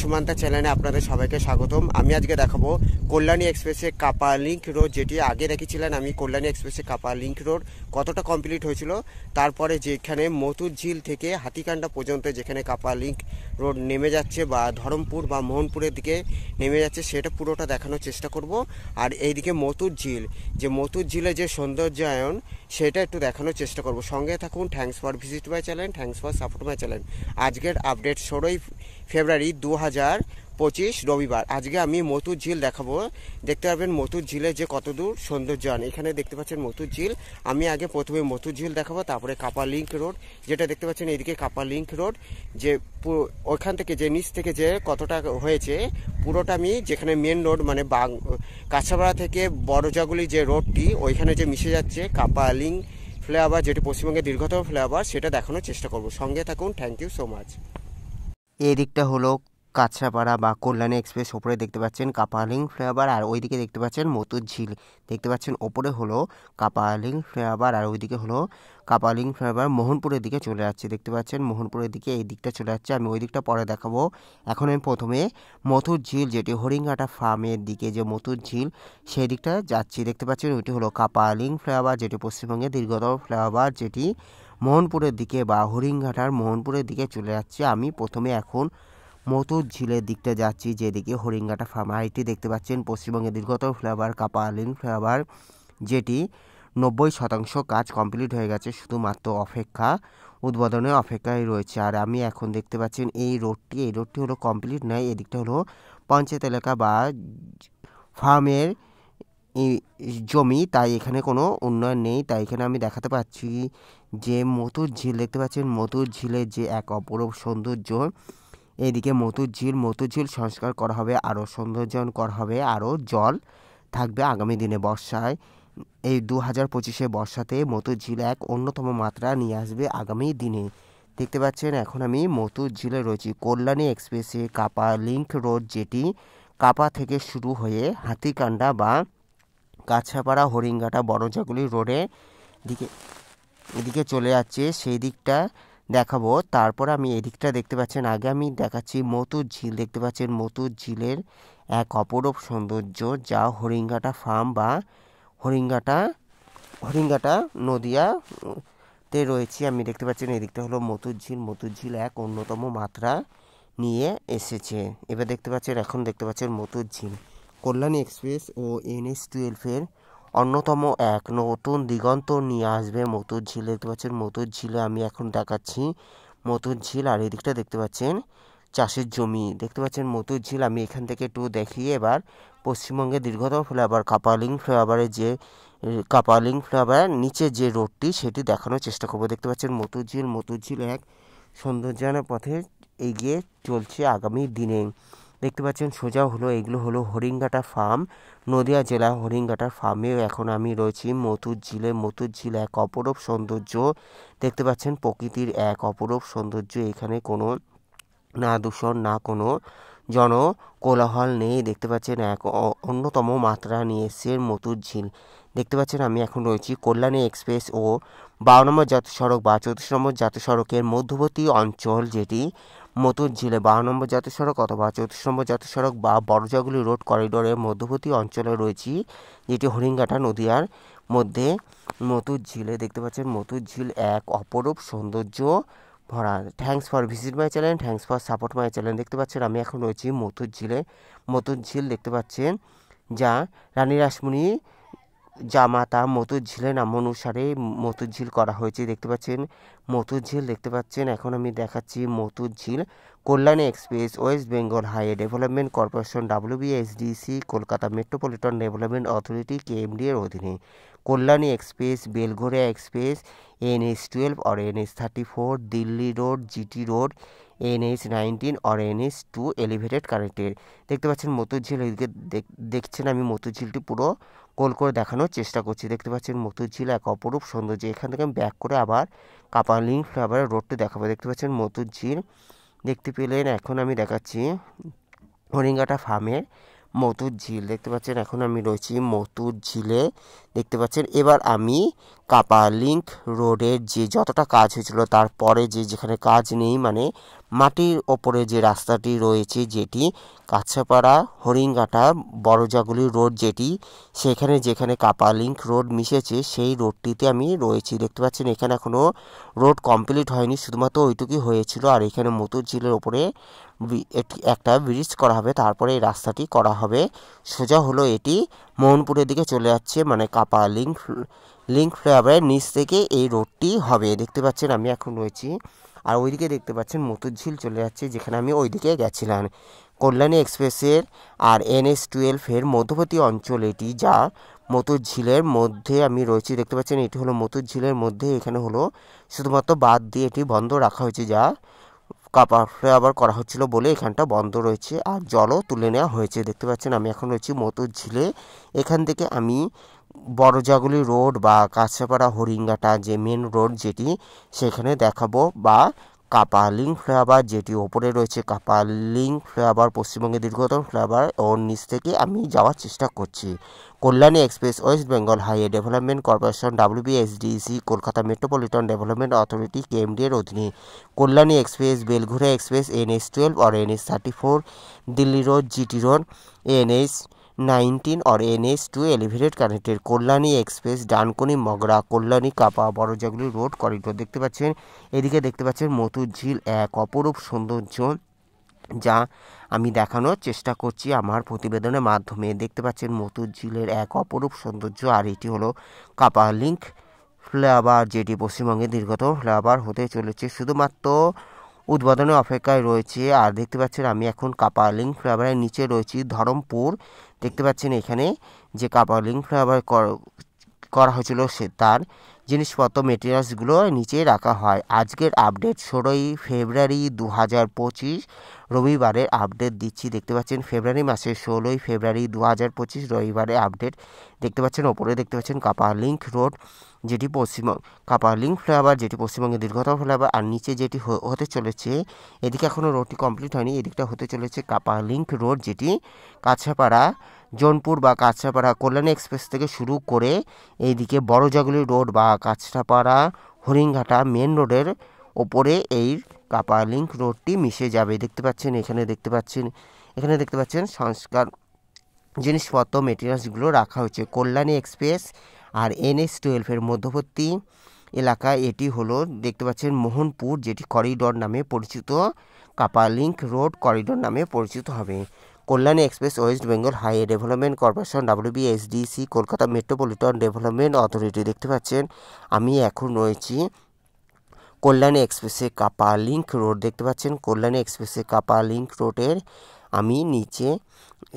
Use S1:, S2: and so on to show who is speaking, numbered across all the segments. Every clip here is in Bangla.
S1: সুমান্তা চ্যানেলে আপনাদের সবাইকে স্বাগতম। আমি আজকে দেখাবো কল্যাণী এক্সপ্রেসে কাপা লিঙ্ক রোড, যেটি আগে রেখেছিলেন আমি কল্যাণী এক্সপ্রেসে কাপা লিঙ্ক রোড কতটা কমপ্লিট হয়েছিল, তারপরে যেখানে মতুর ঝিল থেকে হাতিকান্ডা পর্যন্ত যেখানে কাপা লিঙ্ক রোড নেমে যাচ্ছে বা ধরমপুর বা মোহনপুরের দিকে নেমে যাচ্ছে সেটা পুরোটা দেখানোর চেষ্টা করব। আর এইদিকে মতুর ঝিল, যে মতুর ঝিলে যে সৌন্দর্যায়ন সেটা একটু দেখানোর চেষ্টা করব। সঙ্গে থাকুন। Thanks for visit my channel, thanks for support my channel. আজকের আপডেট 16 ফেব্রুয়ারি 2025 রবিবার। আজকে আমি মতুর ঝিল দেখাবো। দেখতে পাবেন মতুর ঝিলে যে কতদূর সৌন্দর্যায়ন। এখানে দেখতে পাচ্ছেন মতুর ঝিল। আমি আগে প্রথমে মতুর ঝিল দেখাবো, তারপরে কাপা লিঙ্ক রোড, যেটা দেখতে পাচ্ছেন এইদিকে কাপা লিঙ্ক রোড, যে ওইখান থেকে যে নিচ থেকে যে কতটা হয়েছে পুরোটা আমি যেখানে মেন রোড মানে কাছাপাড়া থেকে বড়জাগুলি যে রোডটি ওইখানে যে মিশে যাচ্ছে কাপা লিঙ্ক ফ্লাইওভার, যেটি পশ্চিমবঙ্গের দীর্ঘতম ফ্লাইওভার, সেটা দেখানোর চেষ্টা করব। সঙ্গে থাকুন। Thank you so much. এই দিকটা হলো কাছড়াপাড়া বা কল্যাণী এক্সপ্রেস, ওপরে দেখতে পাচ্ছেন কাপালিং ফ্লাইওভার, আর ওইদিকে দেখতে পাচ্ছেন মতুর ঝিল। দেখতে পাচ্ছেন ওপরে হলো কাপালিং ফ্লাইওভার আর ওইদিকে হলো কাপালিং ফ্লাইওভার মোহনপুরের দিকে চলে যাচ্ছে। দেখতে পাচ্ছেন মোহনপুরের দিকে এই দিকটা চলে যাচ্ছে। আমি ওই দিকটা পরে দেখাবো। এখন আমি প্রথমে মতুর ঝিল, যেটি হরিঙ্গাটা ফার্মের দিকে যে মতুর ঝিল সেই দিকটা যাচ্ছি। দেখতে পাচ্ছেন ওইটি হলো কাপালিং ফ্লাইওভার, যেটি পশ্চিমবঙ্গের দীর্ঘতম ফ্লাইওভার, যেটি মোহনপুরের দিকে বা হরিঙ্গাটার মোহনপুরের দিকে চলে যাচ্ছে। আমি প্রথমে এখন মতুর ঝিলের দিকটা যাচ্ছি, যেদিকে হরিঙ্গাটা ফার্ম। আর এটি দেখতে পাচ্ছেন পশ্চিমবঙ্গের দীর্ঘতম ফ্লাইওভার কাপালিং ফ্লাইওভার, যেটি 90% কাজ কমপ্লিট হয়ে গেছে, শুধুমাত্র উদ্বোধনের অপেক্ষায় রয়েছে। আর আমি এখন দেখতে পাচ্ছেন এই রোডটি হলো কমপ্লিট নয়, এদিকটা হলো পঞ্চায়েত এলাকা বা ফার্মের জমি, তাই এখানে কোনো উন্নয়ন নেই। তাই এখানে আমি দেখাতে পাচ্ছি যে মতুর ঝিল দেখতে পাচ্ছেন, মতুর ঝিলের যে এক অপরূপ সৌন্দর্য। এইদিকে মতুর ঝিল সংস্কার করা হবে, আরও সৌন্দর্যায়ন করা হবে, আরও জল থাকবে আগামী দিনে বর্ষায়। এই 2025 বর্ষাতে মতুর ঝিল এক অন্যতম মাত্রা নিয়ে আসবে আগামী দিনে। দেখতে পাচ্ছেন এখন আমি মতুর ঝিলে রয়েছি কল্যাণী এক্সপ্রেসে কাপা লিঙ্ক রোড, যেটি কাপা থেকে শুরু হয়ে হাতিকান্ডা বা কাছাপাড়া হরিঙ্গাটা বড়জাগুলি রোডে এদিকে চলে যাচ্ছে, সেই দিকটা দেখাবো। তারপর আমি এদিকটা দেখতে পাচ্ছেন, আগে আমি দেখাচ্ছি মতুর ঝিল। দেখতে পাচ্ছেন মতুর ঝিলের এক অপরূপ সৌন্দর্য, যা হরিঙ্গাটা ফার্ম বা হরিঙ্গাটা নদিয়াতে রয়েছে। আমি দেখতে পাচ্ছেন এদিকটা হলো মতুর ঝিল এক অন্যতম মাত্রা নিয়ে এসেছে। এবার দেখতে পাচ্ছেন মতুর ঝিল কল্যাণী এক্সপ্রেস ও NH-12 অন্যতম এক নতুন দিগন্ত নিয়ে আসবে মতুর ঝিল। দেখতে পাচ্ছেন মতুর ঝিলে আমি এখন দেখাচ্ছি মতুর ঝিল। আর এদিকটা দেখতে পাচ্ছেন চাষের জমি। দেখতে পাচ্ছেন মতুর ঝিল। আমি এখান থেকে একটু দেখিয়ে এবার পশ্চিমবঙ্গের দীর্ঘতম ফ্লাইওভার কাপালিং ফ্লাইওভারের নিচে যে রোডটি সেটি দেখানোর চেষ্টা করবো। দেখতে পাচ্ছেন মতুর ঝিল এক সৌন্দর্যায়নের পথে এগিয়ে চলছে আগামী দিনে। দেখতে পাচ্ছেন সোজা হলো এগুলো হলো হরিঙ্গাটা ফার্ম, নদিয়া জেলা হরিঙ্গাটার ফার্মে এখন আমি রয়েছি মতুর ঝিল এক অপরূপ সৌন্দর্য। দেখতে পাচ্ছেন প্রকৃতির এক অপরূপ সৌন্দর্য। এখানে কোনো না দূষণ না কোনো জনকোলাহল নেই। দেখতে পাচ্ছেন এক অন্যতম মাত্রা নিয়ে এসছে মতুর ঝিল। দেখতে পাচ্ছেন আমি এখন রয়েছি কল্যাণী এক্সপ্রেস ও 12 নম্বর জাতীয় সড়ক বা 34 নম্বর জাতীয় সড়কের মধ্যবর্তী অঞ্চল, যেটি মতুর ঝিলে 12 নম্বর জাতীয় সড়ক অথবা 34 নম্বর জাতীয় সড়ক বা বড়জাগুলি রোড করিডোরের মধ্যবর্তী অঞ্চলে রয়েছি, যেটি হরিঙ্গাটা নদিয়ার মধ্যে মতুর ঝিলে। দেখতে পাচ্ছেন মতুর ঝিল এক অপরূপ সৌন্দর্য ভরা। Thanks for visit my channel, thanks for support my channel. দেখতে পাচ্ছেন আমি এখন রয়েছি মতুর ঝিল দেখতে পাচ্ছেন, যা রানী রাসমণি জামাতা মতুর ঝিলের নাম অনুসারে মতুর ঝিল করা হয়েছে। দেখতে পাচ্ছেন এখন আমি দেখাচ্ছি মতুর ঝিল Kalyani express West Bengal highway development corporation WBSDC Kolkata metropolitan development authority KMD এর অধীনে Kalyani express, Belgharia express, NH-12 और NH-34, Delhi road, GT road, NH-19 और NH-2 এলিভেটেড কানেক্টেড। দেখতে পাচ্ছেন মতুর ঝিল। এদিকে দেখছেন আমি মতুর ঝিলটি পুরো গোল করে দেখানোর চেষ্টা করছি। দেখতে পাচ্ছেন মতুর ঝিল এক অপরূপ সৌন্দর্য। এখান থেকে আমি ব্যাক করে আবার কাপালিং ফ্লাইওভারের রোডটি দেখাবো। দেখতে পাচ্ছেন মতুর ঝিল দেখতে পেলেন। এখন আমি দেখাচ্ছি হরিঙ্গাটা ফার্মের মতুর ঝিল। দেখতে পাচ্ছেন এখন আমি রয়েছি মতুর ঝিলে। দেখতে পাচ্ছেন এবার আমি কাপা লিঙ্ক রোডের যে যতটা কাজ হয়েছিল তারপরে যেখানে কাজ নেই মানে মাটির ওপরে যে রাস্তাটি রয়েছে যেটি কাছাপাড়া হরিণঘাটা বড়জাগুলি রোড যেটি সেখানে যেখানে কাপা লিঙ্ক রোড মিশেছে সেই রোডটিতে আমি রয়েছি। দেখতে পাচ্ছেন এখানে এখনো রোড কমপ্লিট হয়নি, শুধুমাত্র ওইটুকুই হয়েছিল। আর এখানে মতুর ঝিলের ওপরে একটা ব্রিজ করা হবে, তারপরে এই রাস্তাটি করা হবে। সোজা হলো এটি মোহনপুরের দিকে চলে যাচ্ছে, মানে কাপা লিঙ্ক ফ্লাইওভারের নিচ থেকে এই রোডটি হবে। দেখতে পাচ্ছেন আমি এখন রয়েছি, আর ওইদিকে দেখতে পাচ্ছেন মতুর ঝিল চলে যাচ্ছে, যেখানে আমি ওইদিকে গেছিলাম। কল্যাণী এক্সপ্রেসের আর NH-12 মধ্যবর্তী অঞ্চল এটি, যা মতুর ঝিলের মধ্যে আমি রয়েছি। দেখতে পাচ্ছেন এটি হলো মতুর ঝিলের মধ্যে, এখানে হলো শুধুমাত্র বাদ দিয়ে এটি বন্ধ রাখা হয়েছে, যা কাপা ফ্লাইওভার করা হচ্ছিল বলে এখানটা বন্ধ রয়েছে, আর জলও তুলে নেওয়া হয়েছে। দেখতে পাচ্ছেন আমি এখন রয়েছি মতুর ঝিলে। এখান থেকে আমি বড়জাগুলি রোড বা কাছাপাড়া হরিণঘাটা যে মেন রোড যেটি সেখানে দেখাবো, বা কাপা লিঙ্ক ফ্লাইওভার যেটি ওপরে রয়েছে কাপা লিঙ্ক ফ্লাইওভার, পশ্চিমবঙ্গের দীর্ঘতম ফ্লাইওভার, ওর নিচ থেকে আমি যাওয়ার চেষ্টা করছি। Kalyani express West Bengal highway development corporation WBSDC, Kolkata metropolitan development authority KMD এর অধীনে। কল্যাণী এক্সপ্রেস, বেলঘুরা এক্সপ্রেস, NH-12 और NH-34, Delhi road, GT road, NH-19 और NH-2 elevated connected. Kalyani express, Dankuni Magra, Kalyani কাপা বড়জাগুলি রোড করিডোর। দেখতে পাচ্ছেন এদিকে দেখতে পাচ্ছেন মতুর ঝিল, এক অপরূপ সৌন্দর্য যা আমি দেখানোর চেষ্টা করছি আমার প্রতিবেদনের মাধ্যমে। দেখতে পাচ্ছেন মতুর ঝিলের এক অপরূপ সৌন্দর্য, আর এটি হলো কাপা লিঙ্ক ফ্লাইওভার, যেটি পশ্চিমবঙ্গের দীর্ঘতম ফ্লাইওভার হতে চলেছে, শুধুমাত্র উদ্বোধনের অপেক্ষায় রয়েছে। আর দেখতে পাচ্ছেন আমি এখন কাপা লিঙ্ক ফ্লাইওভারের নিচে রয়েছি, ধরমপুর। দেখতে পাচ্ছেন এখানে যে কাপা লিঙ্ক ফ্লাইওভার করা হয়েছিল সে তার জিনিসপত্র মেটেরিয়ালসগুলো নিচে রাখা হয়। আজকের আপডেট 16ই ফেব্রুয়ারি 2025 রবিবারের আপডেট দিচ্ছি। দেখতে পাচ্ছেন ফেব্রুয়ারি মাসের 16ই ফেব্রুয়ারি 2025 রবিবারের আপডেট। দেখতে পাচ্ছেন ওপরে দেখতে পাচ্ছেন কাপা লিঙ্ক রোড যেটি কাপা লিঙ্ক ফ্লাইওভার যেটি পশ্চিমবঙ্গের দীর্ঘতম ফ্লাইওভার, আর নিচে যেটি হতে চলেছে, এদিকে এখনও রোডটি কমপ্লিট হয়নি, এদিকটা হতে চলেছে কাপা লিঙ্ক রোড যেটি কাছাপাড়া জোনপুর বা কাছাপাড়া কল্যাণী এক্সপ্রেস থেকে শুরু করে এইদিকে বড়জাগুলি রোড বা কাছাপাড়া হরিণঘাটা মেন রোডের ওপরে এই কাপা লিঙ্ক রোডটি মিশে যাবে। দেখতে পাচ্ছেন এখানে দেখতে পাচ্ছেন সংস্কার জিনিসপত্র মেটেরিয়ালসগুলো রাখা হয়েছে। কল্যাণী এক্সপ্রেস আর NH-12 মধ্যবর্তী এলাকা এটি হলো দেখতে পাচ্ছেন মোহনপুর, যেটি করিডোর নামে পরিচিত, কাপা লিঙ্ক রোড করিডোর নামে পরিচিত হবে। Kalyani express West Bengal highway development corporation WBSDC, Kolkata metropolitan development authority. দেখতে পাচ্ছেন আমি এখন রয়েছি কল্যাণী এক্সপ্রেসে কাপা লিঙ্ক রোড। দেখতে পাচ্ছেন কল্যাণী এক্সপ্রেসে কাপা লিঙ্ক রোডের আমি নিচে,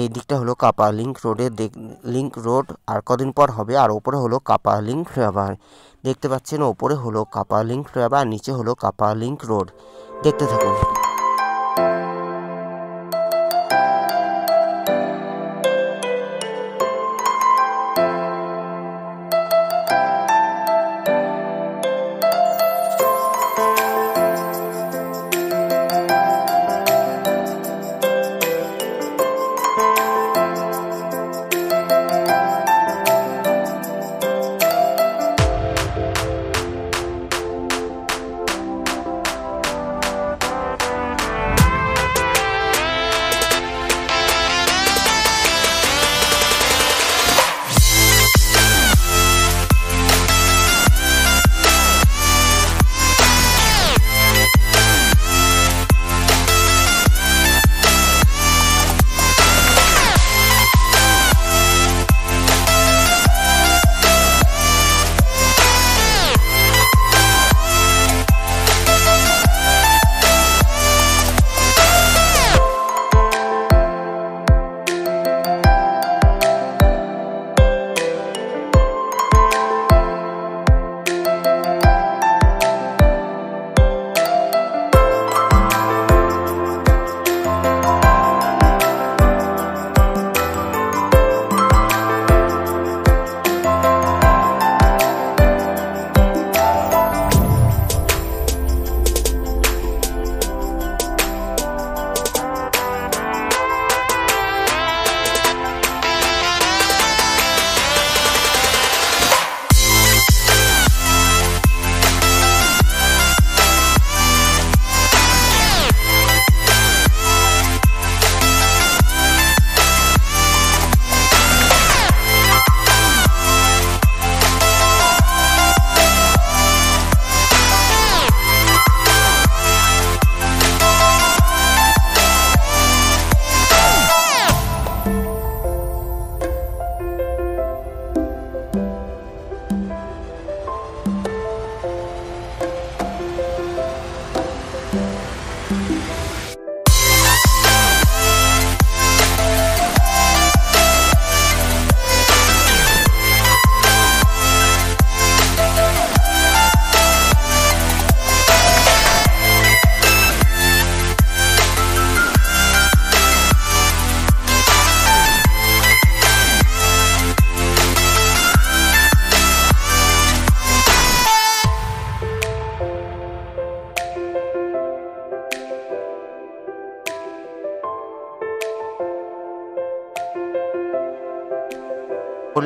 S1: এই দিকটা হলো কাপা লিঙ্ক রোডের লিঙ্ক রোড, আর কদিন পর হবে। আর ওপরে হলো কাপা লিঙ্ক ফ্লাইওভার। দেখতে পাচ্ছেন ওপরে হলো কাপা লিঙ্ক ফ্লাইওভার, আর নিচে হলো কাপা লিঙ্ক রোড। দেখতে থাকুন।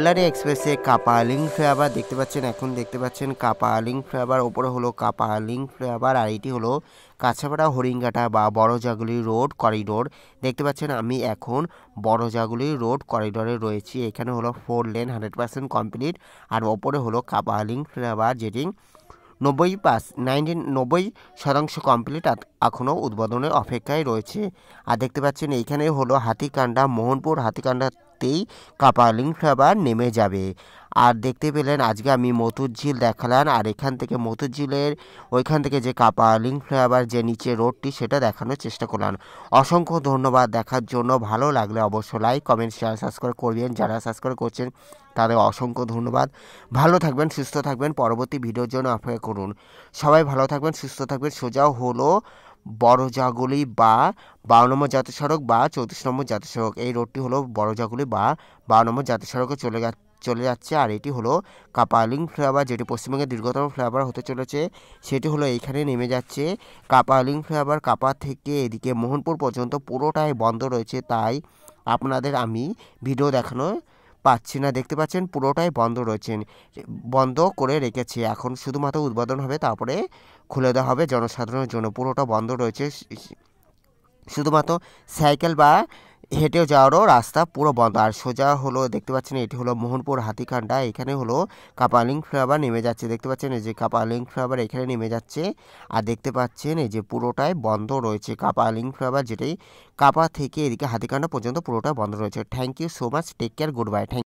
S1: কল্যাণী এক্সপ্রেসে কাপালিং ফ্লেভার দেখতে পাচ্ছেন, এখন দেখতে পাচ্ছেন কাপালিং ফ্লেভার, ওপরে হলো কাপালিং ফ্লেভার, আর এটি হলো কাছাপাড়া হরিঙ্গাটা বা বড়জাগুলি রোড করিডোর। দেখতে পাচ্ছেন আমি এখন বড়জাগুলি রোড করিডোরে রয়েছি। এখানে হলো 4 লেন 100% কমপ্লিট, আর ওপরে হলো কাপালিং ফ্লেভার যেটি 90% কমপ্লিট, এখনও উদ্বোধনের অপেক্ষায় রয়েছে। আর দেখতে পাচ্ছেন এইখানে হলো হাতিকান্ডা মোহনপুর, হাতিকান্ডাতেই কাপালিং ফ্লেভার নেমে যাবে। আর দেখতে পেলেন আজকে আমি মতুর ঝিল দেখালাম, আর এখান থেকে মতুর ঝিলের ওইখান থেকে যে কাপালিং ফ্লেভার যে নিচে রোডটি সেটা দেখানোর চেষ্টা করলাম। অসংখ্য ধন্যবাদ দেখার জন্য। ভালো লাগলে অবশ্যই লাইক কমেন্ট শেয়ার সাবস্ক্রাইব করবেন। যারা সাবস্ক্রাইব করছেন তাদের অসংখ্য ধন্যবাদ। ভালো থাকবেন, সুস্থ থাকবেন, পরবর্তী ভিডিওর জন্য অপেক্ষা করুন। সবাই ভালো থাকবেন, সুস্থ থাকবেন। সোজা হলো বড়জাগুলি বা 12 নম্বর জাতীয় সড়ক বা 34 নম্বর জাতীয় সড়ক, এই রোডটি হলো বড়জাগুলি বা 12 নম্বর জাতীয় সড়কে চলে যাচ্ছে। আর এটি হলো কাপালিং ফ্লেভার যেটি পশ্চিমবঙ্গের দীর্ঘতম ফ্লেভার হতে চলেছে, সেটি হলো এইখানে নেমে যাচ্ছে। কাপালিং ফ্লেভার কাপা থেকে এদিকে মোহনপুর পর্যন্ত পুরোটাই বন্ধ রয়েছে, তাই আপনাদের আমি ভিডিও দেখানো পাচ্ছি না। দেখতে পাচ্ছেন পুরোটাই বন্ধ করে রেখেছে। এখন শুধুমাত্র উদ্বোধন হবে, তারপরে খুলে দেওয়া হবে জনসাধারণের জন্য। পুরোটা বন্ধ রয়েছে, শুধুমাত্র সাইকেল বা হেঁটেও যাওয়ারও রাস্তা পুরো বন্ধ। আর সোজা হলো দেখতে পাচ্ছেন এটি হলো মোহনপুর হাতিকান্ডা, এখানে হলো কাপালিং ফ্লেভার নেমে যাচ্ছে। দেখতে পাচ্ছেন এই যে কাপালিং ফ্লেভার এখানে নেমে যাচ্ছে। আর দেখতে পাচ্ছেন এই যে পুরোটাই বন্ধ রয়েছে কাপালিং ফ্লেভার, যেটাই কাপা থেকে এদিকে হাতিকান্ডা পর্যন্ত পুরোটা বন্ধ রয়েছে। Thank you so much, take care, good by.